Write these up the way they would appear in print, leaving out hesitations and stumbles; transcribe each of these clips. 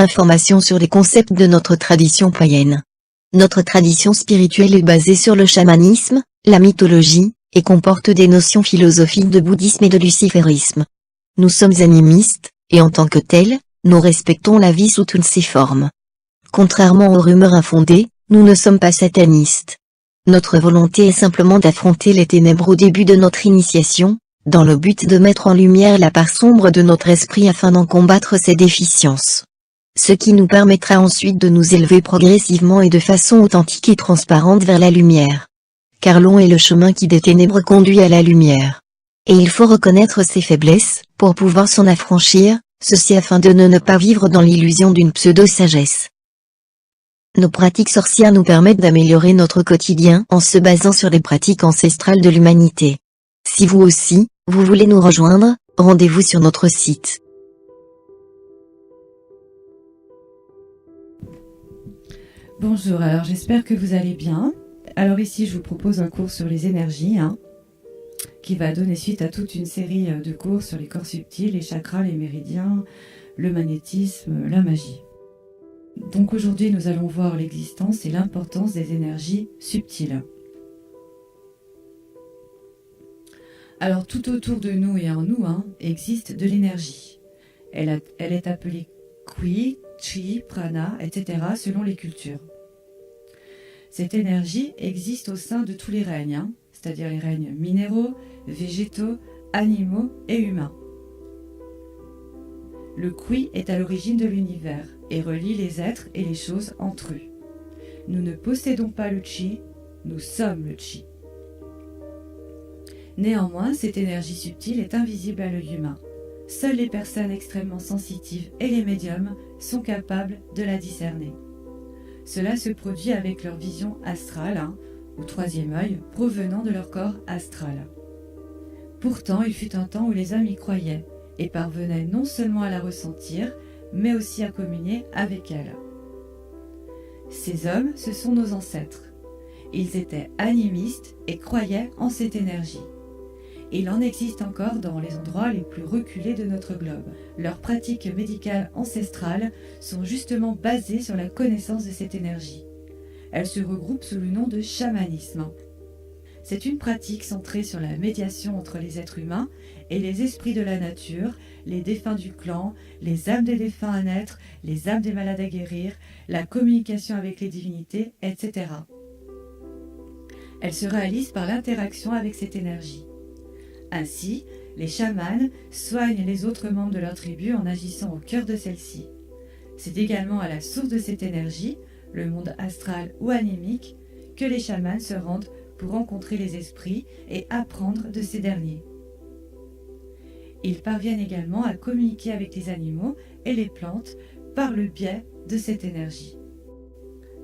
informations sur les concepts de notre tradition païenne. Notre tradition spirituelle est basée sur le chamanisme, la mythologie, et comporte des notions philosophiques de bouddhisme et de luciférisme. Nous sommes animistes, et en tant que tels, nous respectons la vie sous toutes ses formes. Contrairement aux rumeurs infondées, nous ne sommes pas satanistes. Notre volonté est simplement d'affronter les ténèbres au début de notre initiation, dans le but de mettre en lumière la part sombre de notre esprit afin d'en combattre ses déficiences. Ce qui nous permettra ensuite de nous élever progressivement et de façon authentique et transparente vers la lumière. Car long est le chemin qui des ténèbres conduit à la lumière. Et il faut reconnaître ses faiblesses, pour pouvoir s'en affranchir, ceci afin de ne pas vivre dans l'illusion d'une pseudo-sagesse. Nos pratiques sorcières nous permettent d'améliorer notre quotidien en se basant sur les pratiques ancestrales de l'humanité. Si vous aussi, vous voulez nous rejoindre, rendez-vous sur notre site. Bonjour, alors j'espère que vous allez bien. Alors ici je vous propose un cours sur les énergies, qui va donner suite à toute une série de cours sur les corps subtils, les chakras, les méridiens, le magnétisme, la magie. Donc aujourd'hui nous allons voir l'existence et l'importance des énergies subtiles. Alors tout autour de nous et en nous existe de l'énergie. Elle est appelée Qi, Chi, Prana, etc. selon les cultures. Cette énergie existe au sein de tous les règnes, c'est-à-dire les règnes minéraux, végétaux, animaux et humains. Le Qi est à l'origine de l'univers et relie les êtres et les choses entre eux. Nous ne possédons pas le Chi, nous sommes le Chi. Néanmoins, cette énergie subtile est invisible à l'œil humain. Seules les personnes extrêmement sensitives et les médiums sont capables de la discerner. Cela se produit avec leur vision astrale, ou troisième œil, provenant de leur corps astral. Pourtant, il fut un temps où les hommes y croyaient, et parvenaient non seulement à la ressentir, mais aussi à communier avec elle. Ces hommes, ce sont nos ancêtres. Ils étaient animistes et croyaient en cette énergie. Il en existe encore dans les endroits les plus reculés de notre globe. Leurs pratiques médicales ancestrales sont justement basées sur la connaissance de cette énergie. Elles se regroupent sous le nom de chamanisme. C'est une pratique centrée sur la médiation entre les êtres humains et les esprits de la nature, les défunts du clan, les âmes des défunts à naître, les âmes des malades à guérir, la communication avec les divinités, etc. Elle se réalise par l'interaction avec cette énergie. Ainsi, les chamans soignent les autres membres de leur tribu en agissant au cœur de celle-ci. C'est également à la source de cette énergie, le monde astral ou animique, que les chamans se rendent pour rencontrer les esprits et apprendre de ces derniers. Ils parviennent également à communiquer avec les animaux et les plantes par le biais de cette énergie.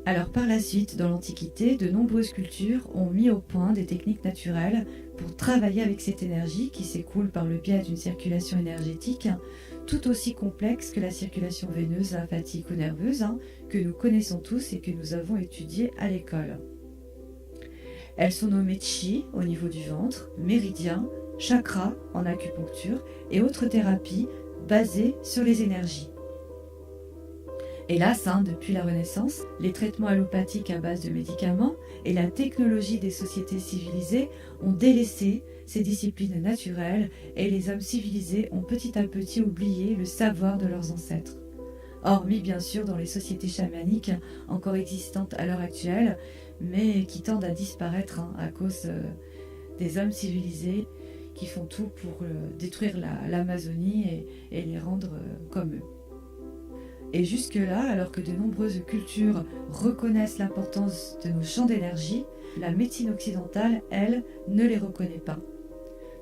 Alors par la suite, dans l'Antiquité, de nombreuses cultures ont mis au point des techniques naturelles pour travailler avec cette énergie qui s'écoule par le biais d'une circulation énergétique tout aussi complexe que la circulation veineuse, lymphatique ou nerveuse que nous connaissons tous et que nous avons étudiée à l'école. Elles sont nommées Chi au niveau du ventre, méridien, chakra en acupuncture et autres thérapies basées sur les énergies. Hélas, depuis la Renaissance, les traitements allopathiques à base de médicaments et la technologie des sociétés civilisées ont délaissé ces disciplines naturelles et les hommes civilisés ont petit à petit oublié le savoir de leurs ancêtres. Hormis bien sûr dans les sociétés chamaniques encore existantes à l'heure actuelle, mais qui tendent à disparaître à cause des hommes civilisés qui font tout pour détruire l'Amazonie et les rendre comme eux. Et jusque-là, alors que de nombreuses cultures reconnaissent l'importance de nos champs d'énergie, la médecine occidentale, elle, ne les reconnaît pas.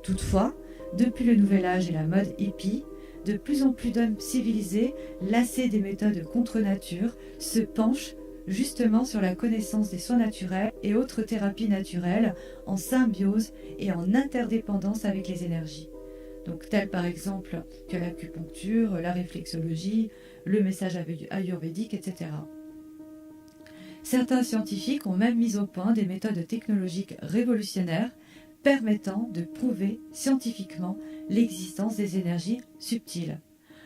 Toutefois, depuis le Nouvel Âge et la mode hippie, de plus en plus d'hommes civilisés, lassés des méthodes contre nature, se penchent justement sur la connaissance des soins naturels et autres thérapies naturelles en symbiose et en interdépendance avec les énergies. Donc telles par exemple que l'acupuncture, la réflexologie, le message ayurvédique, etc. Certains scientifiques ont même mis au point des méthodes technologiques révolutionnaires permettant de prouver scientifiquement l'existence des énergies subtiles.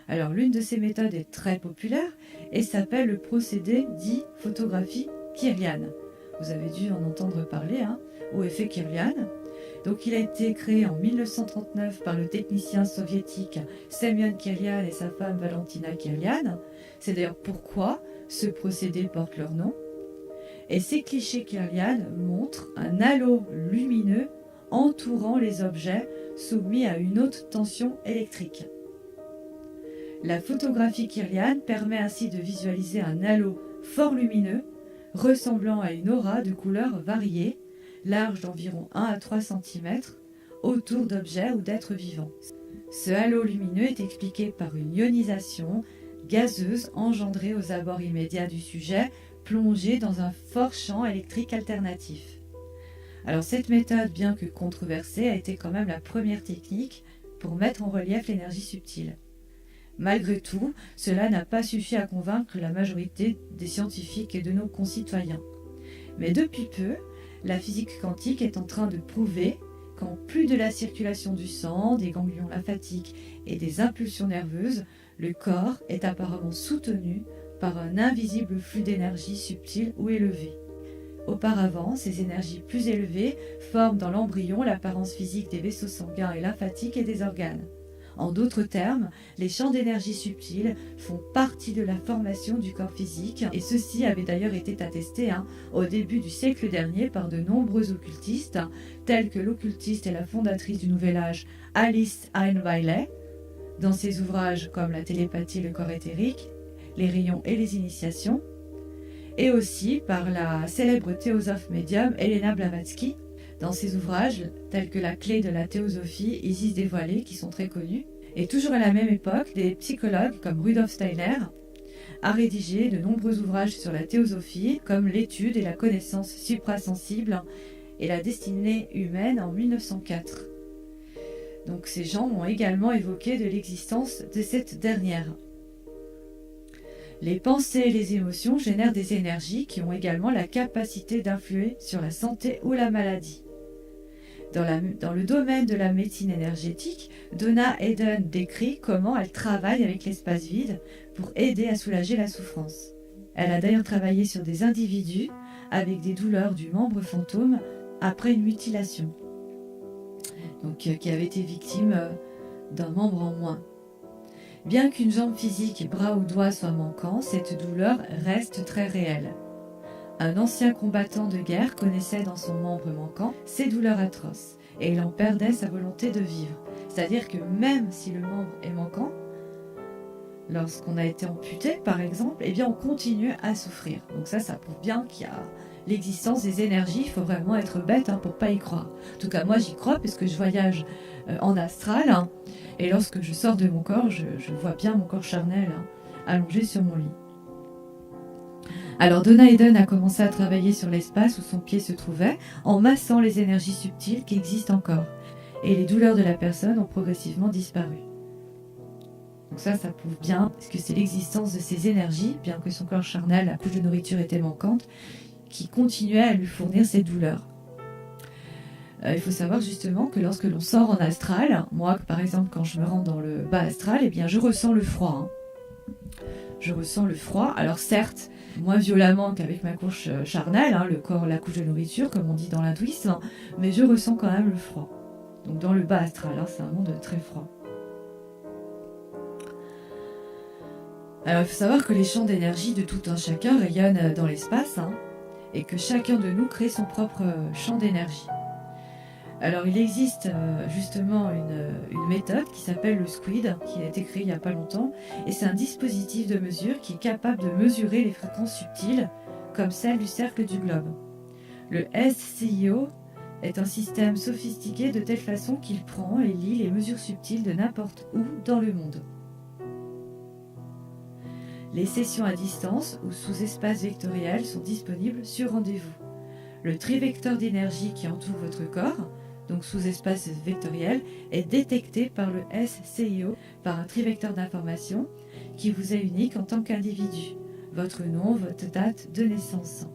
Alors l'une de ces méthodes est très populaire et s'appelle le procédé dit photographie Kirlian. Vous avez dû en entendre parler, ou effet Kirlian. Donc il a été créé en 1939 par le technicien soviétique Semyon Kirlian et sa femme Valentina Kirlian. C'est d'ailleurs pourquoi ce procédé porte leur nom. Et ces clichés Kirlian montrent un halo lumineux entourant les objets soumis à une haute tension électrique. La photographie Kirlian permet ainsi de visualiser un halo fort lumineux ressemblant à une aura de couleurs variées, large d'environ 1 à 3 cm, autour d'objets ou d'êtres vivants. Ce halo lumineux est expliqué par une ionisation gazeuse engendrée aux abords immédiats du sujet, plongé dans un fort champ électrique alternatif. Alors cette méthode, bien que controversée, a été quand même la première technique pour mettre en relief l'énergie subtile. Malgré tout, cela n'a pas suffi à convaincre la majorité des scientifiques et de nos concitoyens. Mais depuis peu, la physique quantique est en train de prouver qu'en plus de la circulation du sang, des ganglions lymphatiques et des impulsions nerveuses, le corps est apparemment soutenu par un invisible flux d'énergie subtile ou élevé. Auparavant, ces énergies plus élevées forment dans l'embryon l'apparence physique des vaisseaux sanguins et lymphatiques et des organes. En d'autres termes, les champs d'énergie subtile font partie de la formation du corps physique et ceci avait d'ailleurs été attesté au début du siècle dernier par de nombreux occultistes, tels que l'occultiste et la fondatrice du Nouvel Âge Alice Ayn Wiley, dans ses ouvrages comme La télépathie, le corps éthérique, Les rayons et les initiations, et aussi par la célèbre théosophe médium Helena Blavatsky, dans ses ouvrages tels que La clé de la théosophie, Isis dévoilée, qui sont très connus. Et toujours à la même époque, des psychologues comme Rudolf Steiner a rédigé de nombreux ouvrages sur la théosophie, comme L'étude et la connaissance suprasensible et la destinée humaine en 1904. Donc ces gens ont également évoqué de l'existence de cette dernière. Les pensées et les émotions génèrent des énergies qui ont également la capacité d'influer sur la santé ou la maladie. Dans le domaine de la médecine énergétique, Donna Eden décrit comment elle travaille avec l'espace vide pour aider à soulager la souffrance. Elle a d'ailleurs travaillé sur des individus avec des douleurs du membre fantôme après une mutilation, donc qui avaient été victimes d'un membre en moins. Bien qu'une jambe physique, bras ou doigt soient manquants, cette douleur reste très réelle. Un ancien combattant de guerre connaissait dans son membre manquant ces douleurs atroces et il en perdait sa volonté de vivre. C'est-à-dire que même si le membre est manquant, lorsqu'on a été amputé par exemple, eh bien on continue à souffrir. Donc ça prouve bien qu'il y a l'existence des énergies. Il faut vraiment être bête pour pas y croire. En tout cas moi j'y crois parce que je voyage en astral et lorsque je sors de mon corps, je vois bien mon corps charnel allongé sur mon lit. Alors Donna Eden a commencé à travailler sur l'espace où son pied se trouvait, en massant les énergies subtiles qui existent encore. Et les douleurs de la personne ont progressivement disparu. Donc ça prouve bien que c'est l'existence de ces énergies, bien que son corps charnel, la couche de nourriture était manquante, qui continuait à lui fournir ces douleurs. Il faut savoir justement que lorsque l'on sort en astral, moi par exemple quand je me rends dans le bas astral, eh bien je ressens le froid. Je ressens le froid, alors certes, moins violemment qu'avec ma couche charnelle, le corps, la couche de nourriture, comme on dit dans l'hindouisme, mais je ressens quand même le froid. Donc dans le bas astral, c'est un monde très froid. Alors il faut savoir que les champs d'énergie de tout un chacun rayonnent dans l'espace, et que chacun de nous crée son propre champ d'énergie. Alors il existe justement une méthode qui s'appelle le SQUID, qui a été créée il n'y a pas longtemps, et c'est un dispositif de mesure qui est capable de mesurer les fréquences subtiles, comme celle du cercle du globe. Le SCIO est un système sophistiqué de telle façon qu'il prend et lit les mesures subtiles de n'importe où dans le monde. Les sessions à distance ou sous espace vectoriel sont disponibles sur rendez-vous. Le trivecteur d'énergie qui entoure votre corps, donc sous espace vectoriel, est détecté par le SCIO par un trivecteur d'information qui vous est unique en tant qu'individu, votre nom, votre date de naissance.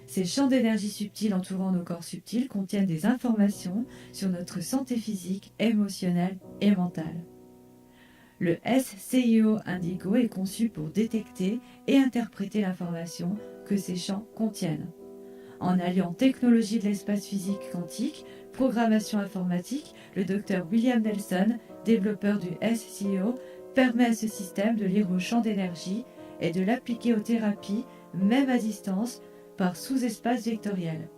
Ces champs d'énergie subtils entourant nos corps subtils contiennent des informations sur notre santé physique, émotionnelle et mentale. Le SCIO Indigo est conçu pour détecter et interpréter l'information que ces champs contiennent. En alliant technologie de l'espace physique quantique, programmation informatique, le Dr William Nelson, développeur du SCIO, permet à ce système de lire au champ d'énergie et de l'appliquer aux thérapies, même à distance, par sous-espace vectoriel.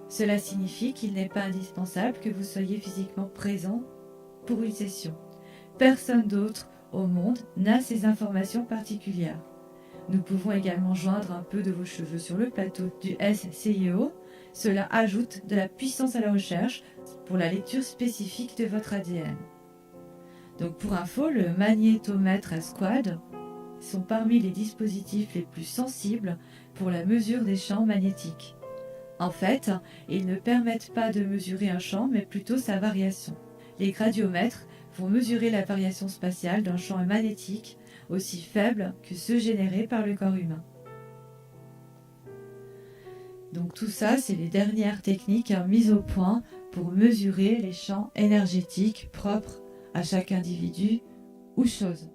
Cela signifie qu'il n'est pas indispensable que vous soyez physiquement présent pour une session. Personne d'autre au monde n'a ces informations particulières. Nous pouvons également joindre un peu de vos cheveux sur le plateau du SCIO. Cela ajoute de la puissance à la recherche pour la lecture spécifique de votre ADN. Donc pour info, le magnétomètre S-Quad sont parmi les dispositifs les plus sensibles pour la mesure des champs magnétiques. En fait, ils ne permettent pas de mesurer un champ, mais plutôt sa variation. Les gradiomètres vont mesurer la variation spatiale d'un champ magnétique aussi faible que ceux générés par le corps humain. Donc tout ça, c'est les dernières techniques mises au point pour mesurer les champs énergétiques propres à chaque individu ou chose.